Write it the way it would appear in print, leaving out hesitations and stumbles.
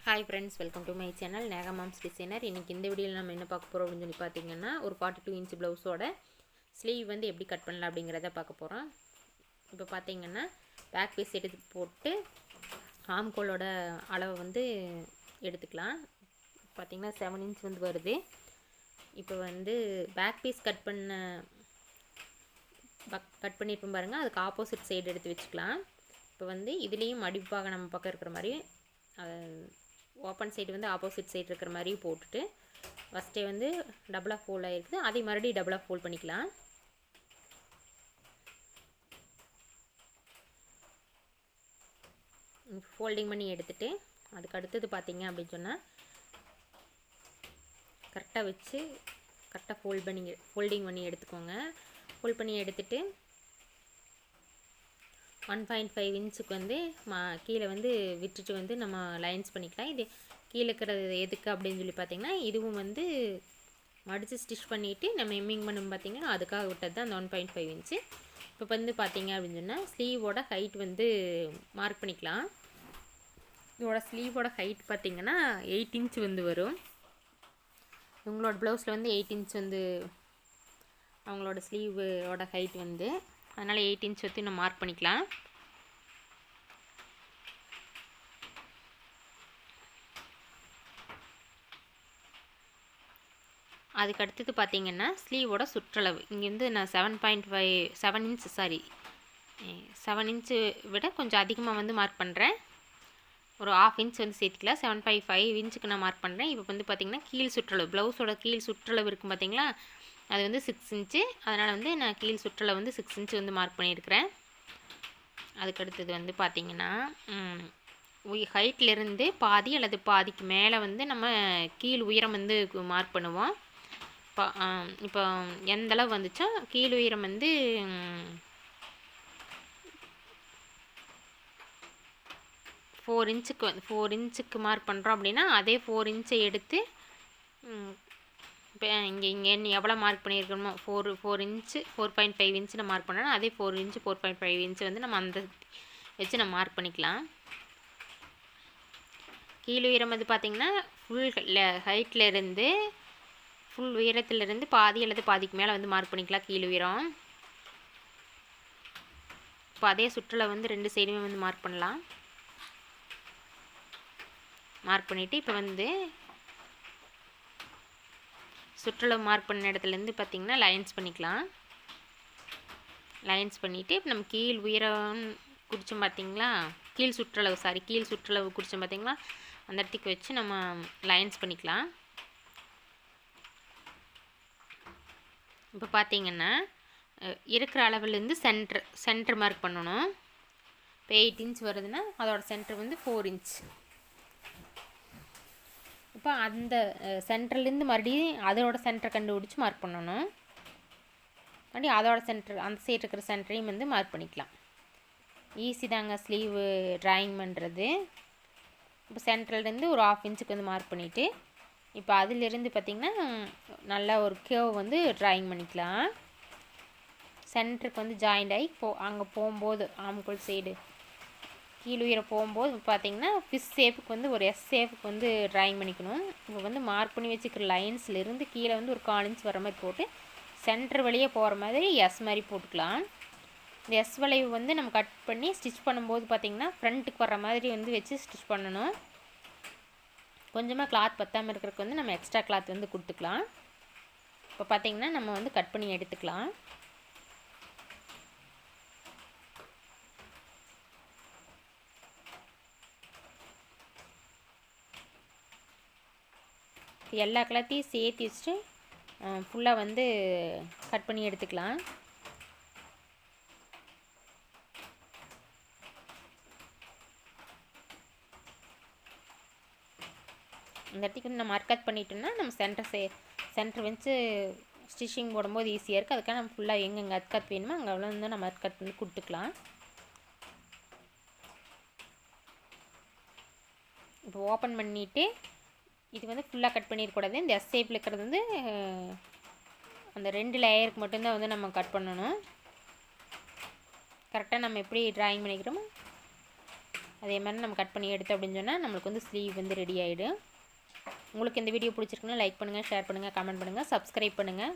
Hi friends, welcome to my channel Naga Moms Designer. இன்னைக்கு இந்த வீடியோல நம்ம என்ன பார்க்க போறோம் அப்படினு சொல்லி பாத்தீங்கன்னா ஒரு 42 inch ப்ளவுஸோட ஸ்லீவ் வந்து எப்படி கட் பண்ணலாம் அப்படிங்கறத பார்க்க போறோம். இப்போ பாத்தீங்கன்னா பேக் பீஸ் எடுத்து போட்டு ஆர்ம் ஹோலோட அளவு வந்து எடுத்துக்கலாம். பாத்தீங்கன்னா 7 inch வந்து வருது. இப்போ வந்து பேக் பீஸ் கட் பண்ணிருப்போம் பாருங்க. அதுக்கு ஆப்போசிட் சைடு எடுத்து வெச்சுக்கலாம். இப்போ வந்து இதுலயும் மடிப்பாக நம்ம பக்கம் இருக்கிற மாதிரி ஓப்பன் சைடு வந்து ஆப்போசிட் சைடு இருக்கிற மாதிரி போட்டுட்டு ஃபஸ்ட்டே வந்து டபுளாக ஃபோல்ட் ஆகிருக்கு. அதை மறுபடியும் டபுளாக ஃபோல்ட் பண்ணிக்கலாம். ஃபோல்டிங் பண்ணி எடுத்துட்டு அதுக்கு அடுத்தது பார்த்தீங்க அப்படின்னு சொன்னால் கரெக்டாக வச்சு கரெக்டாக ஃபோல்டிங் பண்ணி எடுத்துக்கோங்க. ஃபோல்ட் பண்ணி எடுத்துட்டு 1.5 இன்ச்சுக்கு வந்து கீழே வந்து விட்டுட்டு வந்து நம்ம லைன்ஸ் பண்ணிக்கலாம். இது கீழே இருக்கிறது எதுக்கு அப்படின்னு சொல்லி பார்த்தீங்கன்னா இதுவும் வந்து மடித்து ஸ்டிச் பண்ணிவிட்டு நம்ம எம்மிங் பண்ணணும் பார்த்தீங்கன்னா அதுக்காக விட்டது தான் அந்த 1.5 இன்ச்சு. இப்போ வந்து பார்த்தீங்க அப்படின்னு சொன்னால் ஸ்லீவோட ஹைட் வந்து மார்க் பண்ணிக்கலாம். இதோட ஸ்லீவோட ஹைட் பார்த்தீங்கன்னா 8 இன்ச் வந்து வரும். இவங்களோட ப்ளவுஸில் வந்து 8 இன்ச் வந்து அவங்களோட ஸ்லீவோட ஹைட் வந்து, அதனால் 8 இன்ச் வச்சு நம்ம மார்க் பண்ணிக்கலாம். அதுக்கு அடுத்தது பார்த்தீங்கன்னா ஸ்லீவோட சுற்றளவு இங்கேருந்து நான் 7 இன்ச்சு விட கொஞ்சம் அதிகமாக வந்து மார்க் பண்ணுறேன். ஒரு 1/2 இன்ச் வந்து சேர்த்துக்கலாம். 7.5 இன்ச்சுக்கு நான் மார்க் பண்ணுறேன். இப்போ வந்து பார்த்திங்கன்னா கீழ் சுற்றளவு ப்ளவுஸோட கீழ் சுற்றளவு இருக்கும் பார்த்திங்களா, அது வந்து 6 இன்ச்சு. அதனால் வந்து நான் கீழ் சுற்றளவு வந்து 6 இன்ச்சு வந்து மார்க் பண்ணியிருக்கிறேன். அதுக்கடுத்தது வந்து பார்த்திங்கன்னா ஹைட்லேருந்து பாதி அல்லது பாதிக்கு மேலே வந்து நம்ம கீழ் உயரம் வந்து மார்க் பண்ணுவோம். இப்போ எந்தளவு வந்துச்சோ கீழ் உயரம் வந்து 4 இன்ச்சுக்கு மார்க் பண்ணுறோம் அப்படின்னா அதே 4 இன்ச்சை எடுத்து இப்போ இங்கே எவ்வளோ மார்க் பண்ணியிருக்கணுமோ 4 இன்ச்சு 4.5 இன்ச்சு நான் மார்க் பண்ணேன்னா அதே 4 இன்ச்சு 4.5 இன்ச்சு வந்து நம்ம அந்த வச்சு நம்ம மார்க் பண்ணிக்கலாம். கீழ் உயரம் வந்து பார்த்திங்கன்னா ஹைட்லேருந்து ஃபுல் உயரத்துலேருந்து பாதி அல்லது பாதிக்கு மேலே வந்து மார்க் பண்ணிக்கலாம் கீழ் உயரம். இப்போ அதே சுற்றளவு வந்து 2 சைடுமே வந்து மார்க் பண்ணலாம். மார்க் பண்ணிவிட்டு இப்போ வந்து சுற்றளவு மார்க் பண்ண இடத்துலேருந்து பார்த்திங்கன்னா லைன்ஸ் பண்ணிக்கலாம். லைன்ஸ் பண்ணிவிட்டு இப்போ நம்ம கீழ் உயரம் குறித்தோம் பார்த்திங்களா, கீழ் சுற்றளவு குறித்தோம் பார்த்திங்களா, அந்த இடத்துக்கு வச்சு நம்ம லைன்ஸ் பண்ணிக்கலாம். இப்போ பார்த்திங்கன்னா இருக்கிற அளவுலேருந்து சென்டர் மார்க் பண்ணணும். இப்போ 8 இன்ச் வருதுன்னா அதோட சென்டர் வந்து 4 இன்ச். இப்போ அந்த சென்டர்லேருந்து மறுபடியும் அதோட சென்டர் கண்டுபிடிச்சி மார்க் பண்ணணும். மறுபடியும் அதோட சென்டர் அந்த சைடு இருக்கிற சென்டரையும் வந்து மார்க் பண்ணிக்கலாம். ஈஸி தாங்க ஸ்லீவ் ட்ராயிங் பண்ணுறது. இப்போ சென்டர்லேருந்து ஒரு 1/2 இன்ச்சுக்கு வந்து மார்க் பண்ணிவிட்டு இப்போ அதிலிருந்து பார்த்திங்கன்னா நல்லா ஒரு கேர்வ் வந்து ட்ராயிங் பண்ணிக்கலாம். சென்டருக்கு வந்து ஜாயிண்ட் ஆகி அங்கே போகும்போது ஆம்கோல் சைடு கீழ் உயர போகும்போது பார்த்திங்கன்னா ஃபிஷ் ஷேப்புக்கு வந்து ஒரு எஸ் ஷேப்புக்கு வந்து ட்ராயிங் பண்ணிக்கணும். இப்போ வந்து மார்க் பண்ணி வச்சுக்கிற லைன்ஸ்லேருந்து கீழே வந்து ஒரு 1/4 இன்ச் வர மாதிரி போட்டு சென்டர் வழியே போகிற மாதிரி எஸ் மாதிரி போட்டுக்கலாம். இந்த எஸ் வளைவு வந்து நம்ம கட் பண்ணி ஸ்டிச் பண்ணும்போது பார்த்திங்கன்னா ஃப்ரண்ட்டுக்கு வர மாதிரி வந்து வச்சு ஸ்டிச் பண்ணணும். கொஞ்சமாக கிளாத் பத்தாமல் இருக்கிறதுக்கு வந்து நம்ம எக்ஸ்ட்ரா கிளாத் வந்து கொடுத்துக்கலாம். இப்போ பார்த்திங்கன்னா நம்ம வந்து கட் பண்ணி எடுத்துக்கலாம். எல்லா கிளாத்தையும் சேர்த்து வச்சுட்டு ஃபுல்லாக வந்து கட் பண்ணி எடுத்துக்கலாம். இந்த இடத்துக்கு நம்ம மார்க் கட் பண்ணிட்டோம்னா நம்ம சென்டர் வச்சு ஸ்டிச்சிங் போடும்போது ஈஸியாக இருக்குது. அதுக்காக நம்ம ஃபுல்லாக எங்கெங்கே கட் வேணுமோ அங்கே அவ்வளோ வந்து நம்ம கட் பண்ணி கொடுத்துக்கலாம். இப்போ ஓப்பன் பண்ணிவிட்டு இது வந்து ஃபுல்லாக கட் பண்ணிடக்கூடாது. இந்த எஸ் ஷேப்பில் இருக்கிறது வந்து அந்த 2 லேயருக்கு மட்டும்தான் வந்து நம்ம கட் பண்ணணும். கரெக்டாக நம்ம எப்படி ட்ராயிங் பண்ணிக்கிறோமோ அதே மாதிரி நம்ம கட் பண்ணி எடுத்தோம் அப்படின்னு சொன்னால் நம்மளுக்கு வந்து ஸ்லீவ் வந்து ரெடி ஆகிடும். உங்களுக்கு இந்த வீடியோ பிடிச்சிருக்குன்னா லைக் பண்ணுங்கள், ஷேர் பண்ணுங்கள், கமெண்ட் பண்ணுங்கள், சப்ஸ்கிரைப் பண்ணுங்கள்.